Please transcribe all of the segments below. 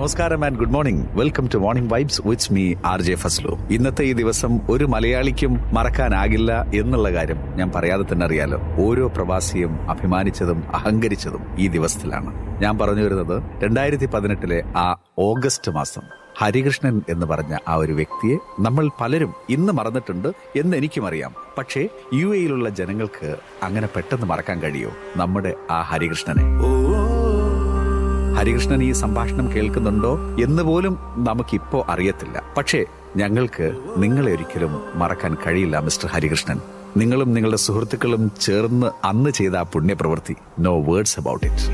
നമസ്കാരം and good morning. Welcome to morning vibes with me RJ Fazlu. ഇന്നത്തെ ഈ ദിവസം ഒരു മലയാളിക്കും മറക്കാനാകില്ല എന്നുള്ള കാര്യം ഞാൻ പറയാതെ തന്നെ അറിയാലോ. ഓരോ പ്രവാസിയും അഭിമാനിച്ചതും അഹങ്കരിച്ചതും ഈ ദിവസത്തിലാണ്. ഞാൻ പറഞ്ഞു വരുന്നത് 2018 ആ ഓഗസ്റ്റ് മാസം ഹരികൃഷ്ണൻ എന്ന് പറഞ്ഞ ആ ഒരു വ്യക്തിയെ നമ്മൾ പലരും ഇന്ന് മറന്നിട്ടുണ്ട് എന്ന് എനിക്കും അറിയാം. പക്ഷേ UAE-യിലുള്ള ജനങ്ങൾക്ക് അങ്ങനെ പെട്ടെന്ന് മറക്കാൻ കഴിയുമോ നമ്മുടെ ആ ഹരികൃഷ്ണനെ? ഹരികൃഷ്ണൻ ഈ സംഭാഷണം കേൾക്കുന്നുണ്ടോ എന്ന് പോലും നമുക്കിപ്പോ അറിയത്തില്ല. പക്ഷേ ഞങ്ങൾക്ക് നിങ്ങളെ ഒരിക്കലും മറക്കാൻ കഴിയില്ല മിസ്റ്റർ ഹരികൃഷ്ണൻ. നിങ്ങളും നിങ്ങളുടെ സുഹൃത്തുക്കളും ചേർന്ന് അന്ന് ചെയ്ത ആ പുണ്യപ്രവൃത്തി, no words about it.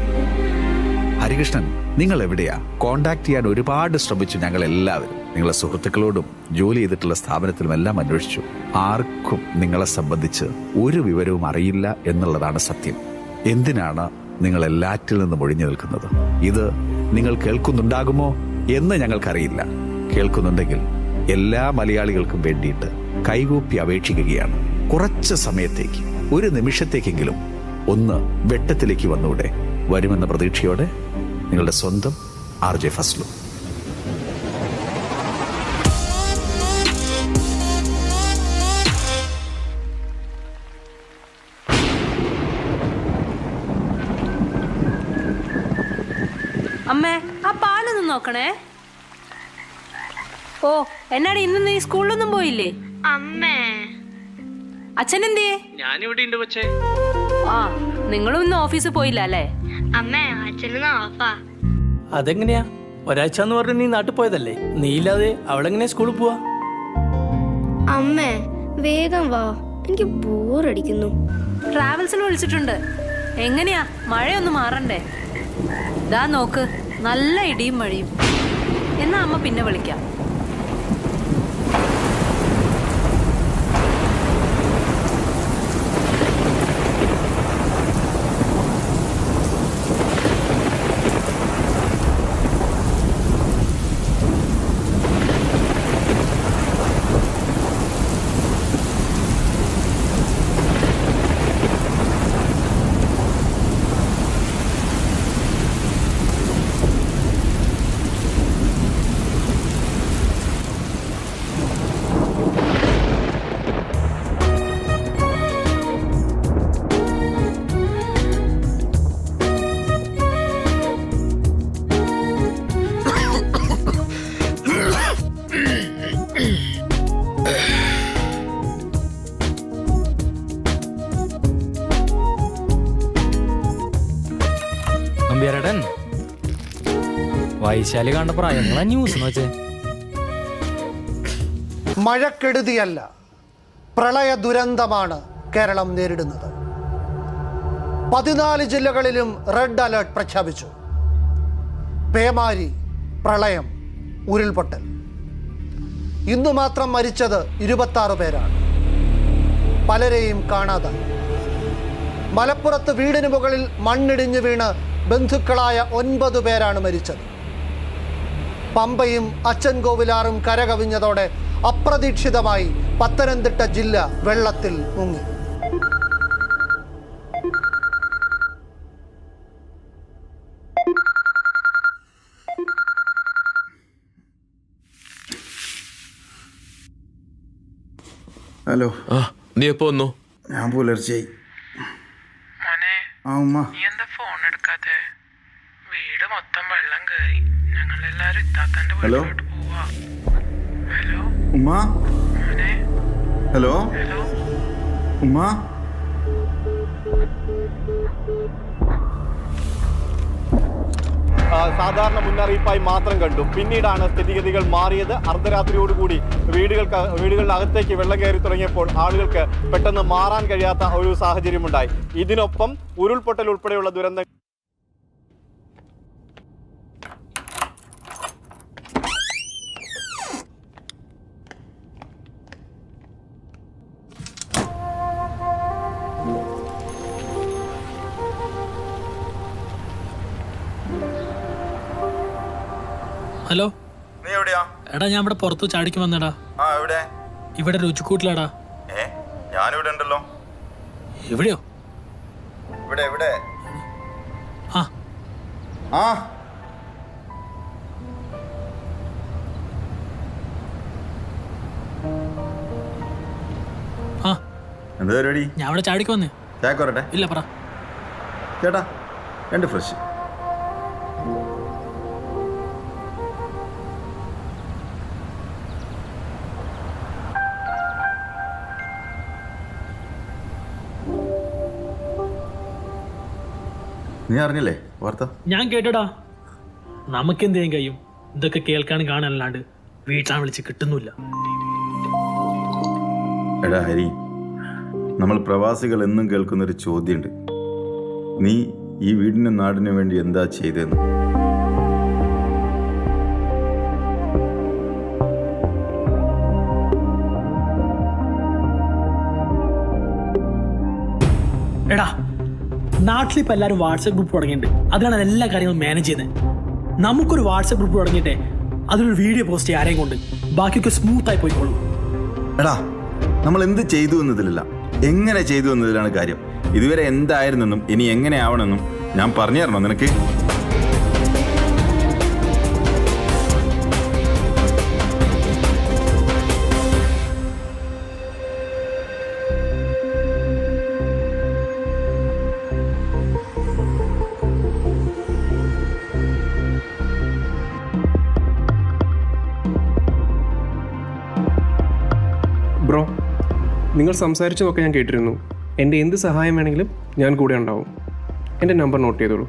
Harikrishnan, നിങ്ങൾ എവിടെയാ? കോണ്ടാക്ട് ചെയ്യാൻ ഒരുപാട് ശ്രമിച്ചു ഞങ്ങൾ എല്ലാവരും. നിങ്ങളെ സുഹൃത്തുക്കളോടും ജോലി ചെയ്തിട്ടുള്ള സ്ഥാപനത്തിലും എല്ലാം അന്വേഷിച്ചു. ആർക്കും നിങ്ങളെ സംബന്ധിച്ച് ഒരു വിവരവും അറിയില്ല എന്നുള്ളതാണ് സത്യം. എന്തിനാണ് നിങ്ങൾ എല്ലാറ്റിൽ നിന്നും ഒഴിഞ്ഞു നിൽക്കുന്നത്? ഇത് നിങ്ങൾ കേൾക്കുന്നുണ്ടാകുമോ എന്ന് ഞങ്ങൾക്കറിയില്ല. കേൾക്കുന്നുണ്ടെങ്കിൽ എല്ലാ മലയാളികൾക്കും വേണ്ടിയിട്ട് കൈകൂപ്പി അപേക്ഷിക്കുകയാണ്. കുറച്ച് സമയത്തേക്ക്, ഒരു നിമിഷത്തേക്കെങ്കിലും ഒന്ന് വെട്ടത്തിലേക്ക് വന്നൂടെ? വരുമെന്ന പ്രതീക്ഷയോടെ നിങ്ങളുടെ സ്വന്തം RJ ഫസ്ലു. അമ്മേ, ആ പാലൊന്നും നോക്കണേ. ഓ, എന്നാടി ഇന്ന് നീ സ്കൂളിലൊന്നും പോയില്ലേ? അമ്മേ, അച്ഛൻ എന്തിയേ? ഞാനിവിടെ ഉണ്ട് കൊച്ചേ. ആ, നിങ്ങളും ഇന്ന് ഓഫീസിൽ പോയില്ല അല്ലേ? അമ്മേ, അച്ഛന് ഓഫാ. അതെങ്ങനെയാ? ഒരാഴ്ച എന്ന് പറഞ്ഞു നീ നാട്ടിൽ പോയതല്ലേ? നീ ഇല്ലാതെ അവളെങ്ങനെയാ സ്കൂളിൽ പോവാ? അമ്മേ, വേഗം വാ, എനിക്ക് ബോറടിക്കുന്നു. ട്രാവൽസിൽ വിളിച്ചിട്ടുണ്ട്. എങ്ങനെയാ, മഴയൊന്നും മാറണ്ടേ? ദാ നോക്ക്, നല്ല ഇടിയും മഴയും. എന്നാ അമ്മ പിന്നെ വിളിക്കാം. വൈശാലി കണ്ട പ്രായങ്ങളാ ന്യൂസ് എന്ന് വെച്ചേ. മഴക്കെടുതിയല്ല, പ്രളയ ദുരന്തമാണ് കേരളം നേരിടുന്നത്. 14 ജില്ലകളിലും റെഡ് അലേർട്ട് പ്രഖ്യാപിച്ചു. പേമാരി, പ്രളയം, ഉരുൾപൊട്ടൽ. ഇന്നു മാത്രം മരിച്ചത് 26 പേരാണ്. പലരെയും കാണാതായി. മലപ്പുറത്ത് വീടിന് മുകളിൽ മണ്ണിടിഞ്ഞു വീണ് ബന്ധുക്കളായ 9 പേരാണ് മരിച്ചത്. പമ്പയും അച്ചൻകോവിലാറും കരകവിഞ്ഞതോടെ അപ്രതീക്ഷിതമായി പത്തനംതിട്ട ജില്ല വെള്ളത്തിൽ മുങ്ങി. ഹലോ. നീ എപ്പോ വന്നു? ഞാൻ പുലർച്ചയായി. ആ ഉമ്മ, നീ എന്താ ഫോൺ എടുക്കാത്തെ? വീട് മൊത്തം വെള്ളം കയറി. ഞങ്ങളെല്ലാരും ഇത്താത്തന്റെ വീട്ടിലോട്ട് പോവാ. ഹലോ ഉമ്മ. മോനെ. ഹലോ ഹലോ ഉമ്മ. സാധാരണ മുന്നറിയിപ്പായി മാത്രം കണ്ടു. പിന്നീടാണ് സ്ഥിതിഗതികൾ മാറിയത്. അർദ്ധരാത്രിയോടുകൂടി വീടുകളിനകത്തേക്ക് വെള്ളം കയറി തുടങ്ങിയപ്പോൾ ആളുകൾക്ക് പെട്ടെന്ന് മാറാൻ കഴിയാത്ത ഒരു സാഹചര്യമുണ്ടായി. ഇതിനൊപ്പം ഉരുൾപൊട്ടൽ ഉൾപ്പെടെയുള്ള ദുരന്തങ്ങൾ. ഹലോ, നീ എവിടെയാ? എടാ ഞാൻ ഇവിടെ പുറത്ത് ചാടിക്ക് വന്നടാ. എവിടെ? ഇവിടെ രുചിക്കൂട്ടിലാടാ. ഞാനിവിടെ ഉണ്ടല്ലോ. എവിടെയോ? ഇവിടെ എവിടെ? ആ ആ എന്താ പരിപാടി? ഞാൻ അവിടെ ചാടിക്ക് വന്നേ. ചായക്ക് വരട്ടെ? ഇല്ല പറ. ചേട്ടാ 2 ഫ്രഷ്. നീ അറിഞ്ഞില്ലേ വാർത്ത? ഞാൻ കേട്ടടാ. നമുക്കെന്ത് ചെയ്യാൻ കഴിയും? ഇതൊക്കെ കേൾക്കാനും കാണാനല്ലാണ്ട് വീട്ടിലാ വിളിച്ച് കിട്ടുന്നില്ല. എടാ ഹരി, നമ്മൾ പ്രവാസികൾ എന്നും കേൾക്കുന്നൊരു ചോദ്യമുണ്ട്. നീ ഈ വീടിനും നാടിനും വേണ്ടി എന്താ ചെയ്തതെന്ന്. എടാ, നാട്ടിലിപ്പോൾ എല്ലാവരും വാട്സപ്പ് ഗ്രൂപ്പ് തുടങ്ങിയിട്ടുണ്ട്. അതിലാണ് എല്ലാ കാര്യങ്ങളും മാനേജ് ചെയ്യുന്നത്. നമുക്കൊരു വാട്സപ്പ് ഗ്രൂപ്പ് തുടങ്ങിയിട്ടേ അതിലൊരു വീഡിയോ പോസ്റ്റ് ചെയ്യാൻ ആരെയും കൊണ്ട് ബാക്കിയൊക്കെ സ്മൂത്തായി പോയിക്കോളൂ. എടാ, നമ്മൾ എന്ത് ചെയ്തു എന്നതിലല്ല, എങ്ങനെ ചെയ്തു എന്നതിലാണ് കാര്യം. ഇതുവരെ എന്തായിരുന്നെന്നും ഇനി എങ്ങനെ ആവണമെന്നും ഞാൻ പറഞ്ഞു തരണോ നിനക്ക്? ബ്രോ, നിങ്ങൾ സംസാരിച്ചതൊക്കെ ഞാൻ കേട്ടിരുന്നു. എൻ്റെ എന്ത് സഹായം വേണമെങ്കിലും ഞാൻ കൂടെ ഉണ്ടാവും. എൻ്റെ നമ്പർ നോട്ട് ചെയ്തോളൂ.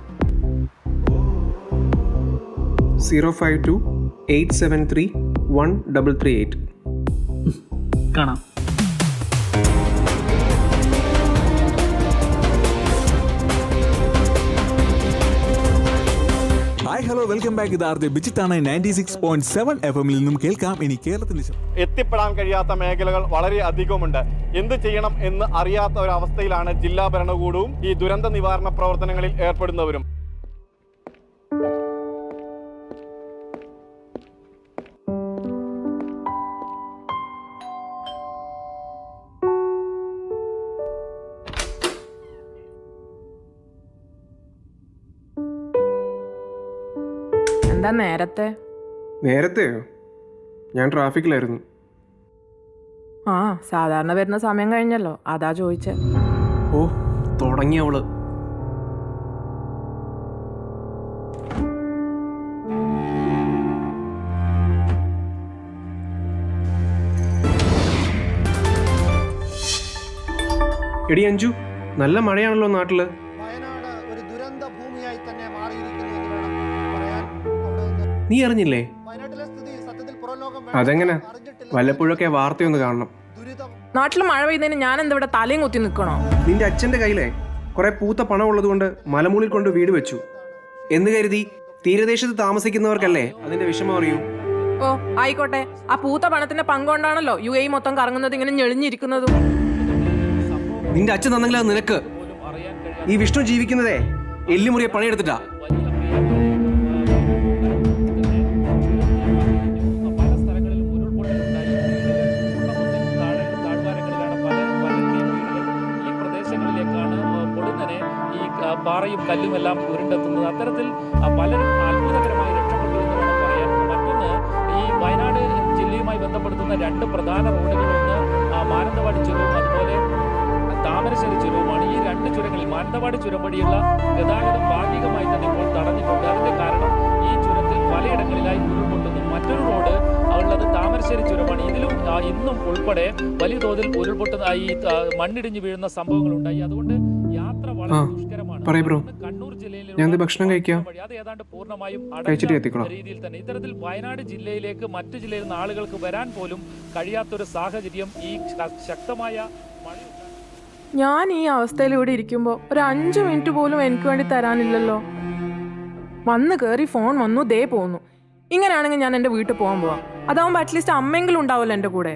052-873-1338. കാണാം. Hi, hello, welcome back. ഇതാർത്തെ ബിജിത്താണ് 96.7 FM നിന്നും കേൾക്കാം. ഇനി കേരളത്തിന്റെ എത്തിപ്പെടാൻ കഴിയാത്ത മേഖലകൾ വളരെ അധികമുണ്ട്. എന്ത് ചെയ്യണം എന്ന് അറിയാത്ത ഒരവസ്ഥയിലാണ് ജില്ലാ ഭരണകൂടവും ഈ ദുരന്ത നിവാരണ പ്രവർത്തനങ്ങളിൽ ഏർപ്പെടുന്നവരും. എന്താ നേരത്തെയോ? ഞാൻ ട്രാഫിക്കിലായിരുന്നു. ആ, സാധാരണ വരുന്ന സമയം കഴിഞ്ഞല്ലോ, അതാ ചോദിച്ചേ. ഓ, തുടങ്ങിയവള്. എടി അഞ്ജു, നല്ല മഴയാണല്ലോ നാട്ടില്. വയനാട് ഒരു ദുരന്ത ഭൂമിയായി തന്നെ മാറിയിരിക്കുന്നു എന്ന് വേണം പറയാൻ. അവിടെ നിന്ന് നീ അറിഞ്ഞില്ലേ? വയനാട്ടിലെ സ്ഥിതി സത്യത്തിൽ പുറംലോകം അതെങ്ങനെ? വല്ലപ്പോഴൊക്കെ വാർത്തയൊന്ന് കാണണം. ദുരിതം. നാട്ടിൽ മഴ പെയ്യുന്നതിന് ഞാൻ എന്താ ഇവിടെ തലയും കുത്തി നിൽക്കണോ? നിന്റെ അച്ഛൻ്റെ കയ്യിലെ കുറെ പൂത്ത പണം ഉള്ളതുകൊണ്ട് മലമൂലിൽ കൊണ്ട് വീട് വെച്ചു എന്ന് കരുതി തീരദേശത്ത് താമസിക്കുന്നവർക്കല്ലേ അതിന്റെ വിഷമം അറിയൂ. ഓ ആയിക്കോട്ടെ, ആ പൂത്ത പണത്തിന്റെ പങ്കുകൊണ്ടാണല്ലോ UAE മൊത്തം കറങ്ങുന്നത്, ഇങ്ങനെ ഞെളിഞ്ഞിരിക്കുന്നതും. നിന്റെ അച്ഛൻ തന്നെങ്കിൽ അത് നിനക്ക്. ഈ വിഷ്ണു ജീവിക്കുന്നതേ എല്ലുമുറിയെ പണിയെടുത്തിട്ടാ. പാറയും കല്ലുമെല്ലാം ഉരുണ്ടെത്തുന്നത്. അത്തരത്തിൽ പലരും അത്ഭുതകരമായി രക്ഷപ്പെട്ടു എന്ന് വേണം പറയാൻ. മറ്റൊന്ന്, ഈ വയനാട് ജില്ലയുമായി ബന്ധപ്പെടുത്തുന്ന 2 പ്രധാന റോഡുകളൊന്ന് മാനന്തവാടി ചുരവും അതുപോലെ താമരശ്ശേരി ചുരവുമാണ്. ഈ 2 ചുരങ്ങളിൽ മാനന്തവാടി ചുരം വഴിയുള്ള ഗതാഗതം ഭാഗികമായി തന്നെ ഇപ്പോൾ തടഞ്ഞിട്ടുണ്ട്. അതിന്റെ കാരണം ഈ ചുരത്തിൽ പലയിടങ്ങളിലായി ഉരുൾപൊട്ടുന്നു. മറ്റൊരു റോഡ് ഉള്ളത് താമരശ്ശേരി ചുരമാണ്. ഇതിലും ഇന്നും ഉൾപ്പെടെ വലിയ തോതിൽ ഉരുൾപൊട്ടുന്ന ഈ മണ്ണിടിഞ്ഞു വീഴുന്ന സംഭവങ്ങൾ ഉണ്ടായി. അതുകൊണ്ട് യാത്ര വളരെ ദുഷ്കരമാണ്. കണ്ണൂർ ജില്ലയിലെ ഭക്ഷണം കഴിക്കാം, അത് ഏതാണ്ട് പൂർണ്ണമായും രീതിയിൽ തന്നെ ഇത്തരത്തിൽ വയനാട് ജില്ലയിലേക്ക് മറ്റു ജില്ലയിൽ നിന്ന് ആളുകൾക്ക് വരാൻ പോലും കഴിയാത്തൊരു സാഹചര്യം ഈ ശക്തമായ മഴ. ഞാൻ ഈ അവസ്ഥയിൽ ഇവിടെ ഇരിക്കുമ്പോൾ ഒരു 5 മിനിറ്റ് പോലും എനിക്ക് വേണ്ടി തരാനില്ലല്ലോ. വന്ന് കയറി ഫോൺ വന്നു, ദേ പോന്നു. ഇങ്ങനെയാണെങ്കിൽ ഞാൻ എൻ്റെ വീട്ടിൽ പോകാൻ പോവാം. അതാവുമ്പോൾ അറ്റ്ലീസ്റ്റ് അമ്മെങ്കിലും ഉണ്ടാവുമല്ലോ എൻ്റെ കൂടെ.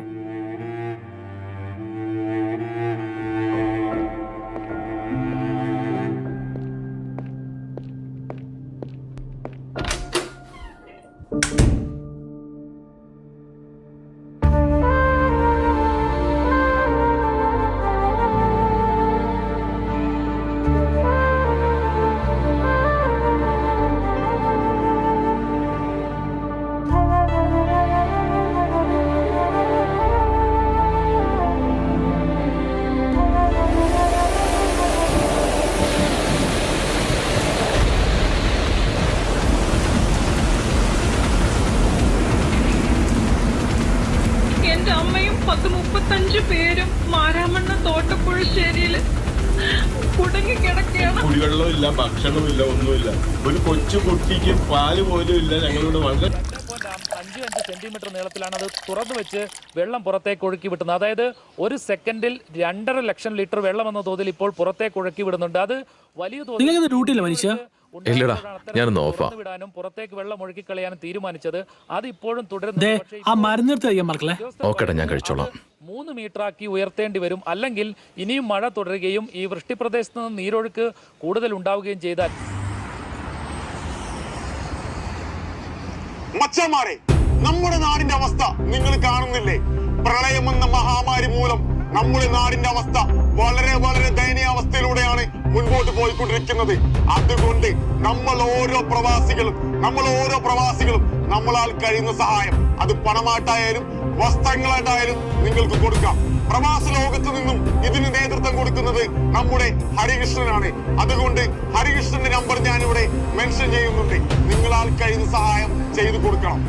കുടിവെള്ളവും ഇല്ല, ഭക്ഷണവും ഇല്ല, ഒന്നുമില്ല. ഒരു കൊച്ചു കുട്ടിക്ക് പാല് പോലും ഇല്ല. ഞങ്ങളിവിടെ വളരെ 5 സെന്റിമീറ്റർ നീളത്തിലാണ് അത് തുറന്നു വെച്ച് വെള്ളം പുറത്തേക്ക് ഒഴുക്കി വിട്ടുന്നത്. അതായത് ഒരു സെക്കൻഡിൽ 2.5 ലക്ഷം ലിറ്റർ വെള്ളം എന്ന തോതിൽ ഇപ്പോൾ പുറത്തേക്ക് ഒഴുക്കി വിടുന്നുണ്ട്. അത് വലിയ ഇല്ലടാ, ഞാനൊന്ന് ഓഫാ. വിടാനും പുറത്തേക്ക് വെള്ളം ഒഴുക്കി കളയാനും തീരുമാനിച്ചത്. അത് ഇപ്പോഴും തുടരുന്നു. ഓക്കെടാ, ഞാൻ കഴിച്ചോളാം. 3 മീറ്ററാക്കി ഉയർത്തേണ്ടി വരും. അല്ലെങ്കിൽ ഇനിയും മഴ തുടരുകയും ഈ വൃഷ്ടിപ്രദേശത്ത് നിന്ന് നീരൊഴുക്ക് കൂടുതൽ ഉണ്ടാവുകയും ചെയ്താൽ മച്ചന്മാരെ, നമ്മുടെ നാടിന്റെ അവസ്ഥ നിങ്ങൾ കാണുന്നില്ലേ? പ്രളയമെന്ന മഹാമാരി മൂലം നമ്മുടെ നാടിന്റെ അവസ്ഥ വളരെ വളരെ ദയനീയാവസ്ഥയിലൂടെയാണ് മുൻപോട്ട് പോയിക്കൊണ്ടിരിക്കുന്നത്. അതുകൊണ്ട് നമ്മൾ ഓരോ പ്രവാസികളും നമ്മളാൽ കഴിയുന്ന സഹായം, അത് പണമായിട്ടായാലും വസ്ത്രങ്ങളായിട്ടായാലും നിങ്ങൾക്ക് കൊടുക്കാം. പ്രവാസ ലോകത്ത് നിന്നും ഇതിന് നേതൃത്വം കൊടുക്കുന്നത് നമ്മുടെ ഹരികൃഷ്ണനാണ്. അതുകൊണ്ട് ഹരികൃഷ്ണന്റെ നമ്പർ ഞാനിവിടെ മെൻഷൻ ചെയ്യുന്നുണ്ട്. നിങ്ങളാൽ കഴിയുന്ന സഹായം ചെയ്തു കൊടുക്കണം.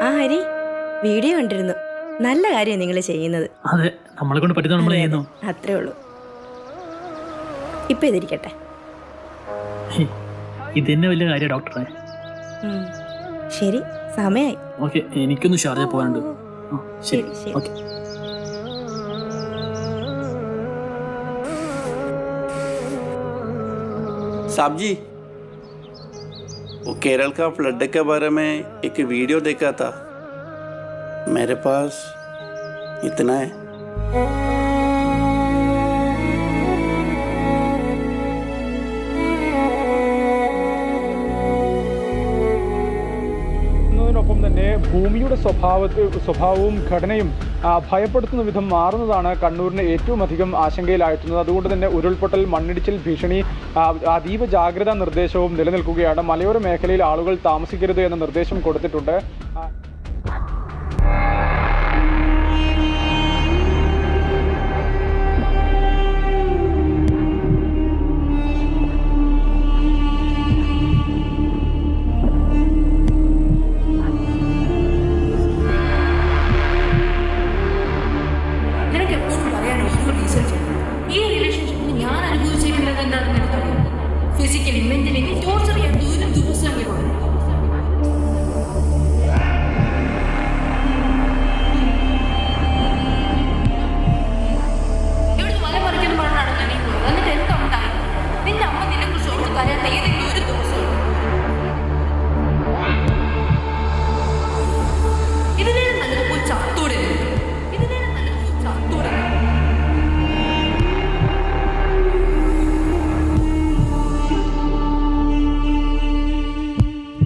ആ ഹരി, വീഡിയോ കണ്ടിരുന്നു. നല്ല കാര്യം നിങ്ങൾ ചെയ്യുന്നത്. അതെ, നമ്മളെ കൊണ്ട് പറ്റുന്ന നമ്മൾ ചെയ്യുന്നു. അത്രേ ഉള്ളൂ. ഇപ്പൊ ഇതിരിക്കട്ടെ. ഇതന്നെ വലിയ കാര്യം ഡോക്ടറെ. ശരി, സമയായി. ഓക്കെ, എനിക്കൊന്ന് ഷാർജ പോകാനുണ്ട്. ശരി, ഓക്കെ. साहब जी, वो केरल का फ्लड के बारे में एक वीडियो देखा था. मेरे पास इतना है. ൊപ്പം തന്നെ ഭൂമിയുടെ സ്വഭാവവും ഘടനയും ഭയപ്പെടുത്തുന്ന വിധം മാറുന്നതാണ് കണ്ണൂരിന് ഏറ്റവും അധികം ആശങ്കയിലായിട്ടുള്ളത്. അതുകൊണ്ട് തന്നെ ഉരുൾപൊട്ടൽ, മണ്ണിടിച്ചിൽ ഭീഷണി, അതീവ ജാഗ്രതാ നിർദ്ദേശവും നിലനിൽക്കുകയാണ്. മലയോര മേഖലയിൽ ആളുകൾ താമസിക്കരുത് എന്ന നിർദ്ദേശം കൊടുത്തിട്ടുണ്ട്. ഫിസിക്കലി മെന്റലി ടോർച്ചർ ചെയ്യാൻ ഒരു ദിവസം ഇവിടെ മല മറിക്കുന്ന മണ്ണാണ് നീ പോയത്. എന്നിട്ട് എന്താ ഉണ്ടായി? നിന്റെ അമ്മ നിന്നെ കുറിച്ച് ഓർത്ത് കരയാത്ത ഏതെങ്കിലും ഒരു ദിവസം ഇതിനേലും നല്ലത് പോയി ചത്തൂടെ.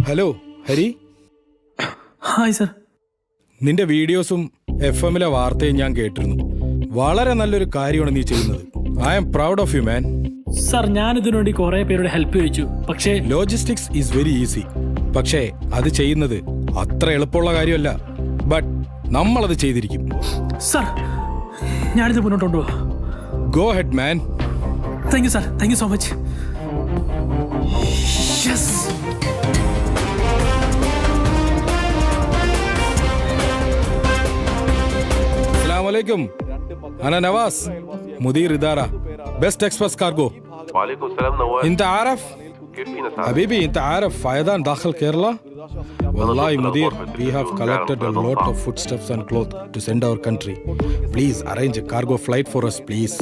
ഹലോ ഹരി. Hi sir. നിന്റെ വീഡിയോസും FM വാർത്തയും ഞാൻ കേട്ടിരുന്നു. വളരെ നല്ലൊരു കാര്യമാണ് നീ ചെയ്യുന്നത്. I am proud of you man. Sir, ഞാൻ ഇതിനു വേണ്ടി കുറെ പേരുടെ ഹെൽപ്പ് ചോദിച്ചു. പക്ഷേ ലോജിസ്റ്റിക്സ് ഈസ് വെരി ഈസി. പക്ഷേ അത് ചെയ്യുന്നത് അത്ര എളുപ്പമുള്ള കാര്യമല്ല. ബട്ട് നമ്മളത് ചെയ്തിരിക്കും. സർ, ഞാനിത് മുന്നോട്ട് കൊണ്ടുപോവാ. Go ahead man. Thank you sir, thank you so much. السلام عليكم. أنا نواس مدير إدارة بيست إكسبرس كارغو. وعليكم السلام نواس. أنت عارف كيف فينا نساعدك؟ حبيبي، أنت عارف فيضان داخل كيرلا؟ والله مدير, we have collected a lot of foodstuffs and clothes to send our country. Please arrange a cargo flight for us please.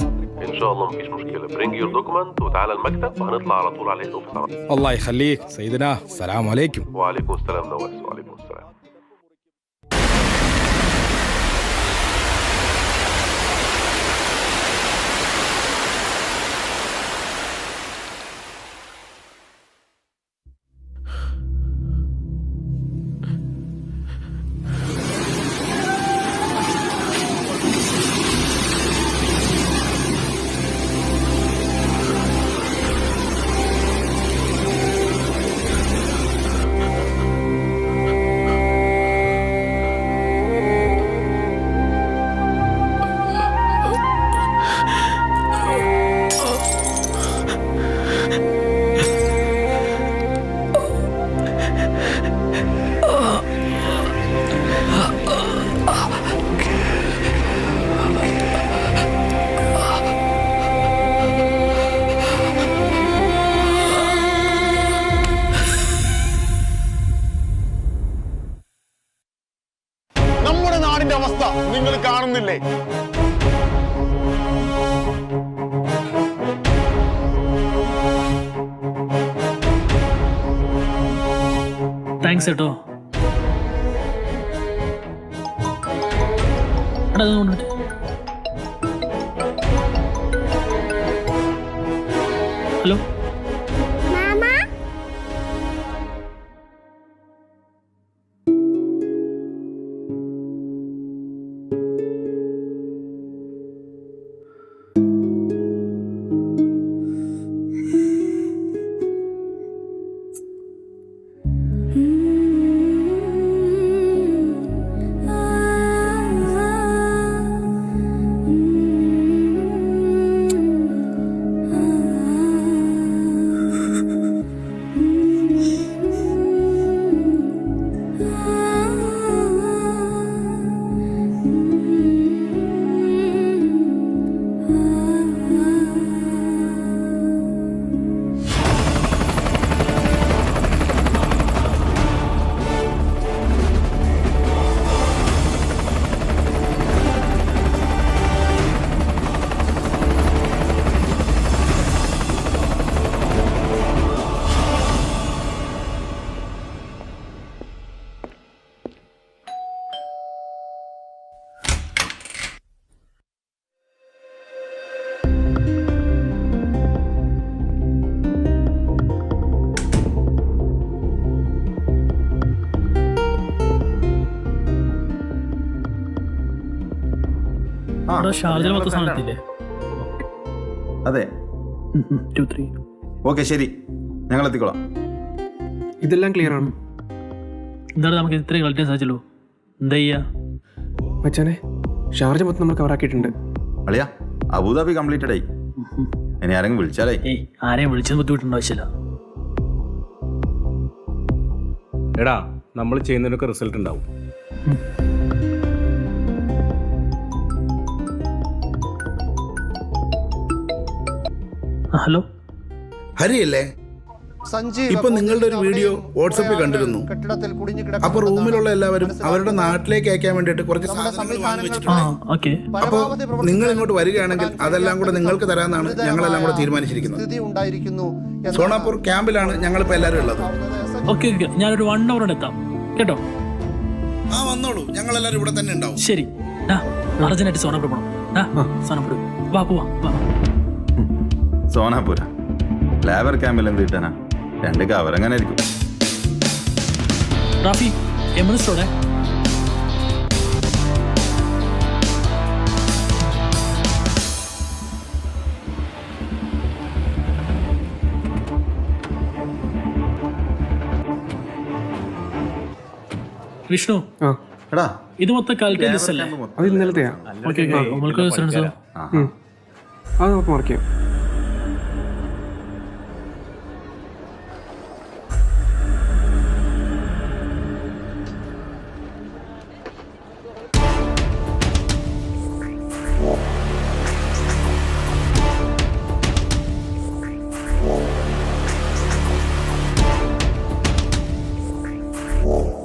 إن شاء الله مفيش مشكلة. bring your document وتعالى المكتب وهنطلع على طول على الأوفيس. الله يخليك سيدنا. السلام عليكم. وعليكم السلام نواس. وعليكم السلام. നിങ്ങൾ കാണുന്നില്ലേ? Thanks കേട്ടോ. Hello Sharjah മൊത്തം സാധനത്തില്ലേ? അതെ. Okay ശരി, ഞങ്ങൾ എത്തിക്കോളാം. ഇതെല്ലാം clear ആണ്. എന്താണ് നമുക്ക് ഇത്രയും കളിക്കാൻ സാധിച്ചല്ലോ? എന്താ ചെയ്യാ മച്ചാനെ? ഷാർജ മൊത്തം നമ്മൾ കവറാക്കിയിട്ടുണ്ട്. അളിയാ, അബുദാബി കംപ്ലീറ്റഡ് ആയി. ഇനി ആരെങ്കിലും വിളിച്ചാലേ? ആരെയും വിളിച്ചത് ബുദ്ധിമുട്ടുണ്ടോ? ആവശ്യമില്ല. എടാ, നമ്മൾ ചെയ്യുന്നതിനൊക്കെ റിസൾട്ട് ഉണ്ടാവും. ഹലോ, ഹരിയല്ലേ? ഇപ്പൊ നിങ്ങളുടെ ഒരു വീഡിയോ വാട്സപ്പിൽ കണ്ടിരുന്നു. അപ്പൊ റൂമിലുള്ള എല്ലാവരും അവരുടെ നാട്ടിലേക്ക് അയക്കാൻ വേണ്ടിട്ട് കുറച്ച് സാധനങ്ങൾ വാങ്ങി വെച്ചിട്ടുണ്ട്. അപ്പൊ നിങ്ങൾ ഇങ്ങോട്ട് വരികയാണെങ്കിൽ അതെല്ലാം കൂടെ നിങ്ങൾക്ക് തരാമെന്നാണ് ഞങ്ങളെല്ലാം കൂടെ തീരുമാനിച്ചിരിക്കുന്നത്. സോണാപൂർ ക്യാമ്പിലാണ് ഞങ്ങളിപ്പോ എല്ലാവരും ഉള്ളത്. ഓക്കെ, ഞാനൊരു 1 hour എത്താം കേട്ടോ. വന്നോളൂ, ഞങ്ങൾ എല്ലാവരും ഇവിടെ തന്നെ ഉണ്ടാവും. ശരി. അർജന്റായിട്ട് സോണാപൂർ പോകണം. സോണാപൂർ വാ, പോവാ. സോനാപുര ലേബർ ക്യാമ്പിൽ എന്ത് കിട്ടാനാ? 2 കവറങ്ങനെ ആയിരിക്കും. റാഫി, എമറസ്റ്റോടെ വിഷ്ണു, എടാ ഇത് മൊത്തം കാൽക്കൽ ലിസ്റ്റ് അല്ലേ? അത് ഇന്നലത്തെയാ. ഓക്കെ, നമ്മൾക്ക് അത് നമുക്ക് മാർക്ക് ചെയ്യാം.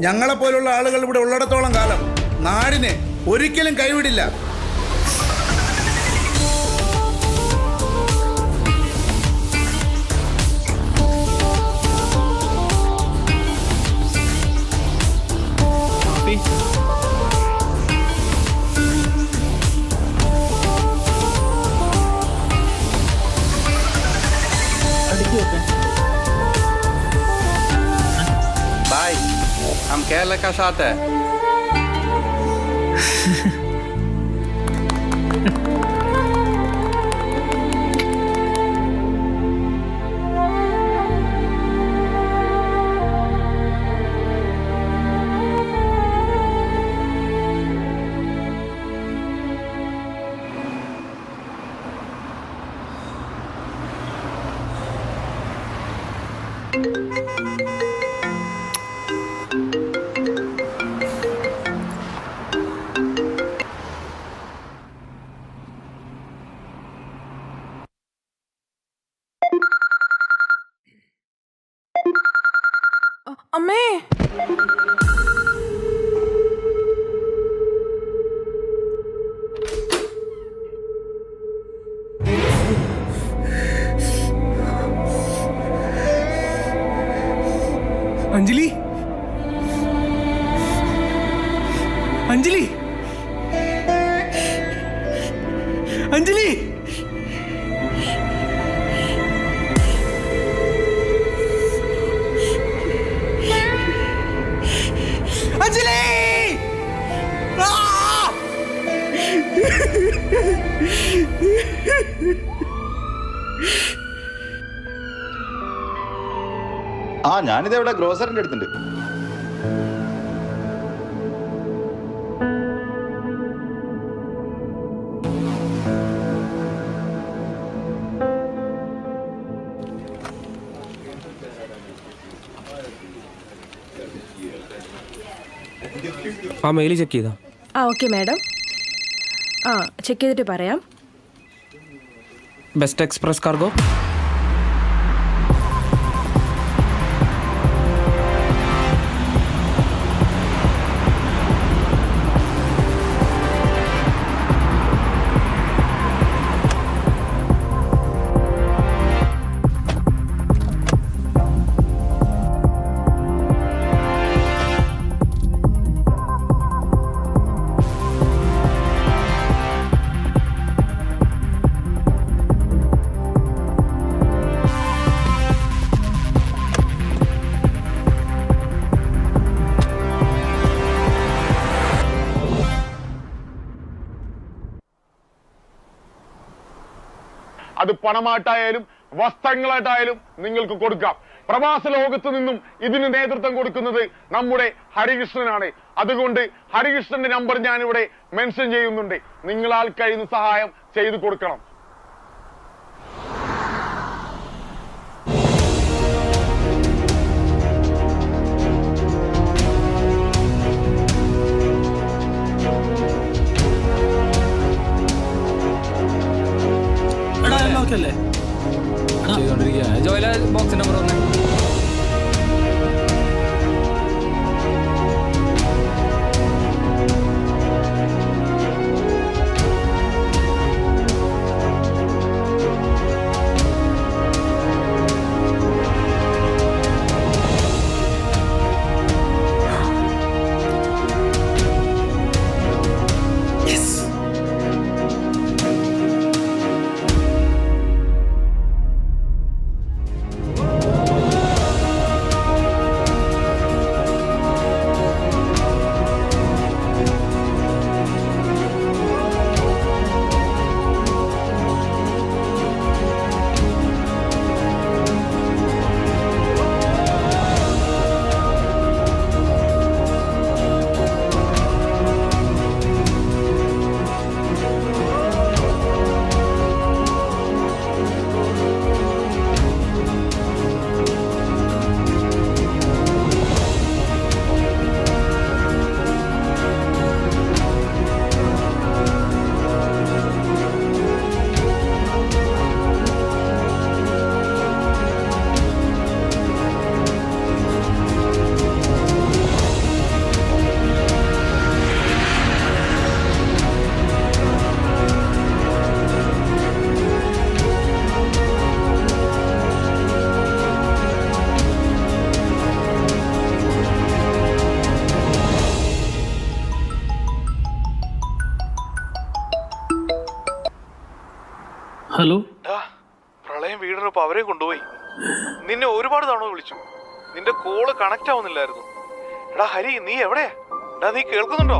ഞങ്ങളെപ്പോലുള്ള ആളുകൾ ഇവിടെ ഉള്ളിടത്തോളം കാലം നാടിനെ ഒരിക്കലും കൈവിടില്ല. भाई, हम केरला का साथ है. അമ്മേ, അഞ്ജലി അഞ്ജലി ഞാനിത് ഇവിടെ ഗ്രോസറിന്റെ അടുത്തുണ്ട്. ആ മെയിൽ ചെക്ക് ചെയ്താ? Okay madam. ചെക്ക് ചെയ്തിട്ട് പറയാം. Best express cargo. അത് പണമായിട്ടായാലും വസ്ത്രങ്ങളായിട്ടായാലും നിങ്ങൾക്ക് കൊടുക്കാം. പ്രവാസ ലോകത്ത് നിന്നും ഇതിന് നേതൃത്വം കൊടുക്കുന്നത് നമ്മുടെ ഹരികൃഷ്ണനാണ്. അതുകൊണ്ട് ഹരികൃഷ്ണന്റെ നമ്പർ ഞാനിവിടെ മെൻഷൻ ചെയ്യുന്നുണ്ട്. നിങ്ങളാൽ കഴിയുന്ന സഹായം ചെയ്തു കൊടുക്കണം. അല്ലേ ബോക്സ് നമ്പർ ഒന്ന്. ഹലോ. പ്രളയം വീടിനൊപ്പം അവരെ കൊണ്ടുപോയി. നിന്നെ ഒരുപാട് തവണ വിളിച്ചു, നിന്റെ കോള് കണക്ട് ആവുന്നില്ലായിരുന്നു. എടാ ഹരി, നീ എവിടെയാ? എടാ നീ കേൾക്കുന്നുണ്ടോ?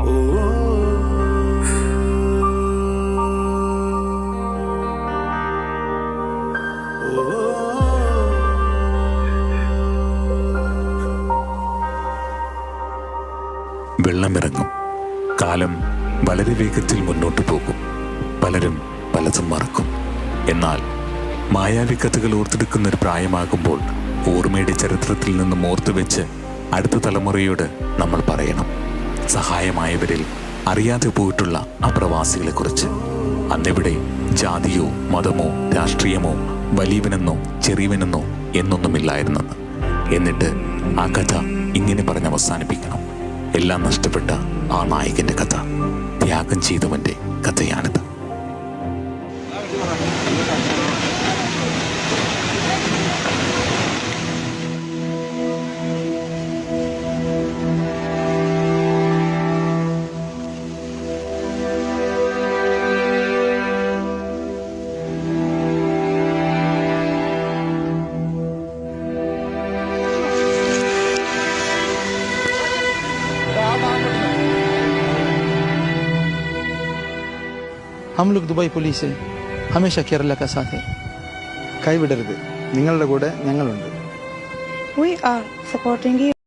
വെള്ളമിറങ്ങും. കാലം വളരെ വേഗത്തിൽ മുന്നോട്ട് പോകും. പലരും പലതും മറക്കും. എന്നാൽ മായാവി കഥകൾ ഓർത്തെടുക്കുന്ന ഒരു പ്രായമാകുമ്പോൾ ഓർമ്മയുടെ ചരിത്രത്തിൽ നിന്നും ഓർത്തുവെച്ച് അടുത്ത തലമുറയോട് നമ്മൾ പറയണം സഹായമായവരിൽ അറിയാതെ പോയിട്ടുള്ള ആ പ്രവാസികളെക്കുറിച്ച്. അന്നിവിടെ ജാതിയോ മതമോ രാഷ്ട്രീയമോ വലിയവനെന്നോ ചെറിയവനെന്നോ എന്നൊന്നുമില്ലായിരുന്നെന്ന്. എന്നിട്ട് ആ കഥ ഇങ്ങനെ പറഞ്ഞ് അവസാനിപ്പിക്കണം. എല്ലാം നഷ്ടപ്പെട്ട ആ നായകന്റെ കഥ, ത്യാഗം ചെയ്തവന്റെ കഥയാണിത്. हम लोग दुबई पुलिस है हमेशा केरला का साथ है കൈവിടരുത് നിങ്ങളുടെ കൂടെ ഞങ്ങളുണ്ട് We are supporting you.